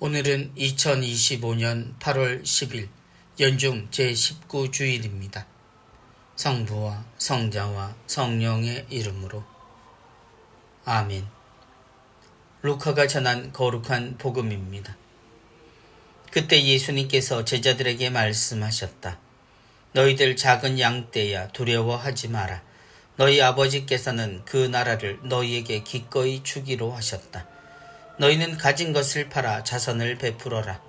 오늘은 2025년 8월 10일 연중 제19주일입니다. 성부와 성자와 성령의 이름으로 아멘. 루카가 전한 거룩한 복음입니다. 그때 예수님께서 제자들에게 말씀하셨다. 너희들 작은 양떼야 두려워하지 마라. 너희 아버지께서는 그 나라를 너희에게 기꺼이 주기로 하셨다. 너희는 가진 것을 팔아 자선을 베풀어라.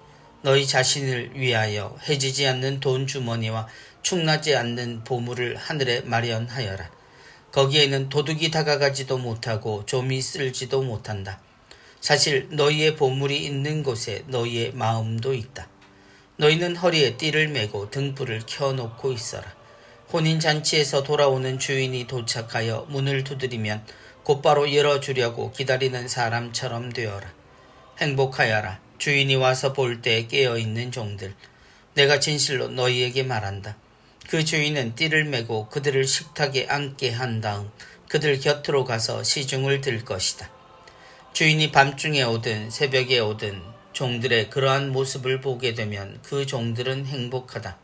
너희 자신을 위하여 해지지 않는 돈 주머니와 축나지 않는 보물을 하늘에 마련하여라. 거기에는 도둑이 다가가지도 못하고 좀이 쓸지도 못한다. 사실 너희의 보물이 있는 곳에 너희의 마음도 있다. 너희는 허리에 띠를 메고 등불을 켜놓고 있어라. 혼인잔치에서 돌아오는 주인이 도착하여 문을 두드리면 곧바로 열어주려고 기다리는 사람처럼 되어라. 행복하여라. 주인이 와서 볼 때 깨어있는 종들. 내가 진실로 너희에게 말한다. 그 주인은 띠를 메고 그들을 식탁에 앉게 한 다음 그들 곁으로 가서 시중을 들 것이다. 주인이 밤중에 오든 새벽에 오든 종들의 그러한 모습을 보게 되면 그 종들은 행복하다.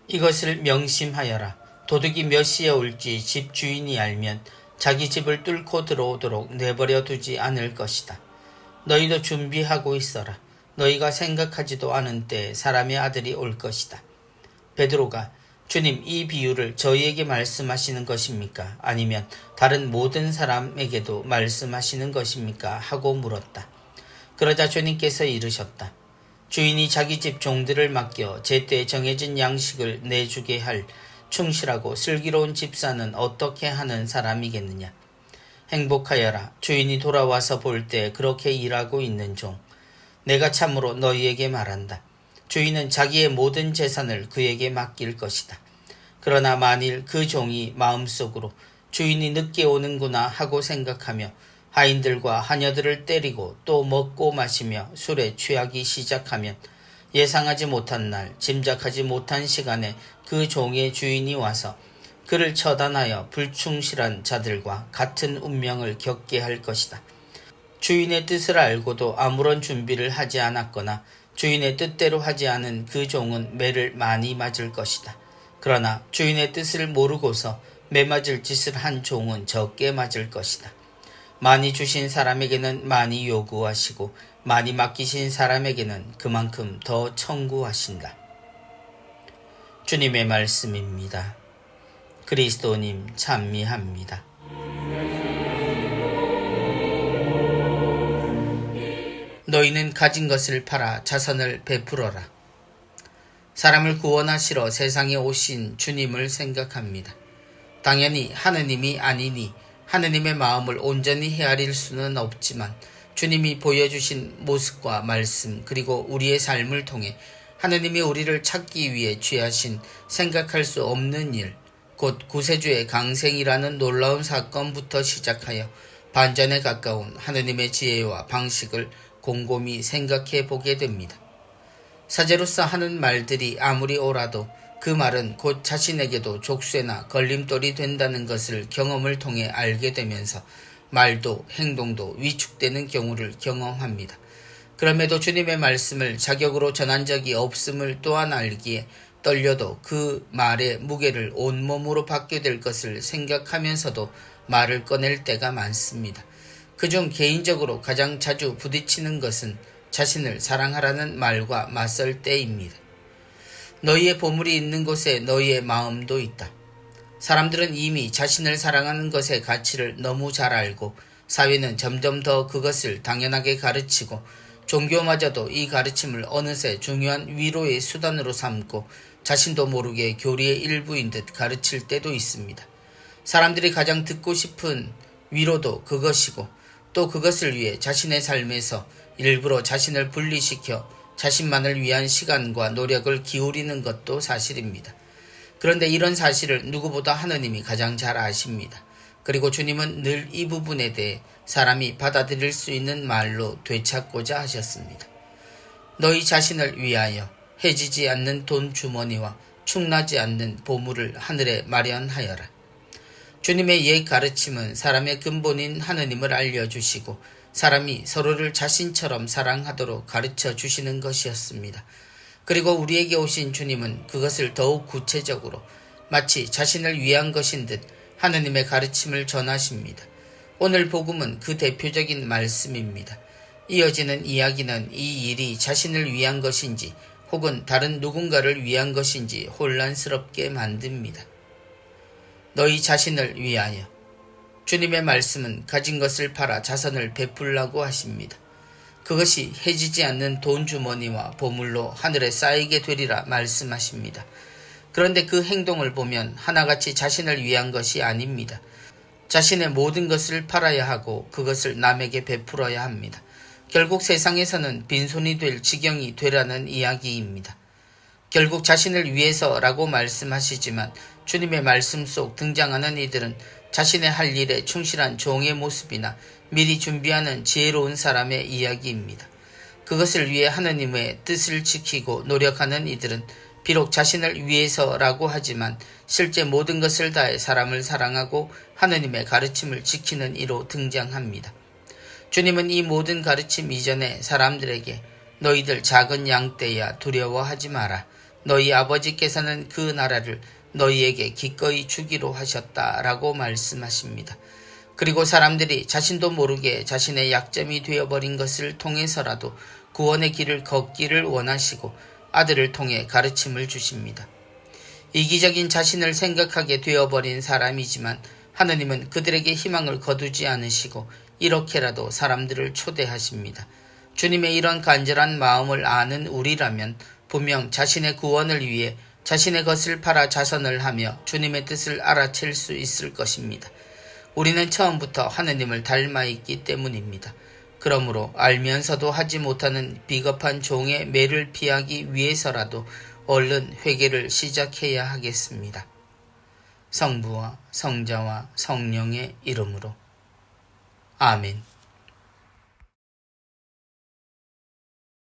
이것을 명심하여라. 도둑이 몇 시에 올지 집 주인이 알면 자기 집을 뚫고 들어오도록 내버려 두지 않을 것이다. 너희도 준비하고 있어라. 너희가 생각하지도 않은 때에 사람의 아들이 올 것이다. 베드로가 주님, 이 비유를 저희에게 말씀하시는 것입니까? 아니면 다른 모든 사람에게도 말씀하시는 것입니까? 하고 물었다. 그러자 주님께서 이르셨다. 주인이 자기 집 종들을 맡겨 제때 정해진 양식을 내주게 할 충실하고 슬기로운 집사는 어떻게 하는 사람이겠느냐. 행복하여라. 주인이 돌아와서 볼 때 그렇게 일하고 있는 종. 내가 참으로 너희에게 말한다. 주인은 자기의 모든 재산을 그에게 맡길 것이다. 그러나 만일 그 종이 마음속으로 주인이 늦게 오는구나 하고 생각하며 하인들과 하녀들을 때리고 또 먹고 마시며 술에 취하기 시작하면 예상하지 못한 날, 짐작하지 못한 시간에 그 종의 주인이 와서 그를 처단하여 불충실한 자들과 같은 운명을 겪게 할 것이다. 주인의 뜻을 알고도 아무런 준비를 하지 않았거나 주인의 뜻대로 하지 않은 그 종은 매를 많이 맞을 것이다. 그러나 주인의 뜻을 모르고서 매 맞을 짓을 한 종은 적게 맞을 것이다. 많이 주신 사람에게는 많이 요구하시고 많이 맡기신 사람에게는 그만큼 더 청구하신다. 주님의 말씀입니다. 그리스도님 찬미합니다. 너희는 가진 것을 팔아 자선을 베풀어라. 사람을 구원하시러 세상에 오신 주님을 생각합니다. 당연히 하느님이 아니니 하느님의 마음을 온전히 헤아릴 수는 없지만 주님이 보여주신 모습과 말씀 그리고 우리의 삶을 통해 하느님이 우리를 찾기 위해 취하신 생각할 수 없는 일, 곧 구세주의 강생이라는 놀라운 사건부터 시작하여 반전에 가까운 하느님의 지혜와 방식을 곰곰이 생각해 보게 됩니다. 사제로서 하는 말들이 아무리 옳아도 그 말은 곧 자신에게도 족쇄나 걸림돌이 된다는 것을 경험을 통해 알게 되면서 말도 행동도 위축되는 경우를 경험합니다. 그럼에도 주님의 말씀을 자격으로 전한 적이 없음을 또한 알기에 떨려도 그 말의 무게를 온몸으로 받게 될 것을 생각하면서도 말을 꺼낼 때가 많습니다. 그중 개인적으로 가장 자주 부딪히는 것은 자신을 사랑하라는 말과 맞설 때입니다. 너희의 보물이 있는 곳에 너희의 마음도 있다. 사람들은 이미 자신을 사랑하는 것의 가치를 너무 잘 알고 사회는 점점 더 그것을 당연하게 가르치고 종교마저도 이 가르침을 어느새 중요한 위로의 수단으로 삼고 자신도 모르게 교리의 일부인 듯 가르칠 때도 있습니다. 사람들이 가장 듣고 싶은 위로도 그것이고 또 그것을 위해 자신의 삶에서 일부러 자신을 분리시켜 자신만을 위한 시간과 노력을 기울이는 것도 사실입니다. 그런데 이런 사실을 누구보다 하느님이 가장 잘 아십니다. 그리고 주님은 늘 이 부분에 대해 사람이 받아들일 수 있는 말로 되찾고자 하셨습니다. 너희 자신을 위하여 해지지 않는 돈 주머니와 축나지 않는 보물을 하늘에 마련하여라. 주님의 옛 가르침은 사람의 근본인 하느님을 알려주시고 사람이 서로를 자신처럼 사랑하도록 가르쳐 주시는 것이었습니다. 그리고 우리에게 오신 주님은 그것을 더욱 구체적으로 마치 자신을 위한 것인 듯 하느님의 가르침을 전하십니다. 오늘 복음은 그 대표적인 말씀입니다. 이어지는 이야기는 이 일이 자신을 위한 것인지 혹은 다른 누군가를 위한 것인지 혼란스럽게 만듭니다. 너희 자신을 위하여. 주님의 말씀은 가진 것을 팔아 자선을 베풀라고 하십니다. 그것이 해지지 않는 돈 주머니와 보물로 하늘에 쌓이게 되리라 말씀하십니다. 그런데 그 행동을 보면 하나같이 자신을 위한 것이 아닙니다. 자신의 모든 것을 팔아야 하고 그것을 남에게 베풀어야 합니다. 결국 세상에서는 빈손이 될 지경이 되라는 이야기입니다. 결국 자신을 위해서라고 말씀하시지만 주님의 말씀 속 등장하는 이들은 자신의 할 일에 충실한 종의 모습이나 미리 준비하는 지혜로운 사람의 이야기입니다. 그것을 위해 하느님의 뜻을 지키고 노력하는 이들은 비록 자신을 위해서라고 하지만 실제 모든 것을 다해 사람을 사랑하고 하느님의 가르침을 지키는 이로 등장합니다. 주님은 이 모든 가르침 이전에 사람들에게 너희들 작은 양떼야 두려워하지 마라. 너희 아버지께서는 그 나라를 너희에게 기꺼이 주기로 하셨다라고 말씀하십니다. 그리고 사람들이 자신도 모르게 자신의 약점이 되어버린 것을 통해서라도 구원의 길을 걷기를 원하시고 아들을 통해 가르침을 주십니다. 이기적인 자신을 생각하게 되어버린 사람이지만 하느님은 그들에게 희망을 거두지 않으시고 이렇게라도 사람들을 초대하십니다. 주님의 이런 간절한 마음을 아는 우리라면 분명 자신의 구원을 위해 자신의 것을 팔아 자선을 하며 주님의 뜻을 알아챌 수 있을 것입니다. 우리는 처음부터 하느님을 닮아 있기 때문입니다. 그러므로 알면서도 하지 못하는 비겁한 종의 매를 피하기 위해서라도 얼른 회개를 시작해야 하겠습니다. 성부와 성자와 성령의 이름으로 아멘.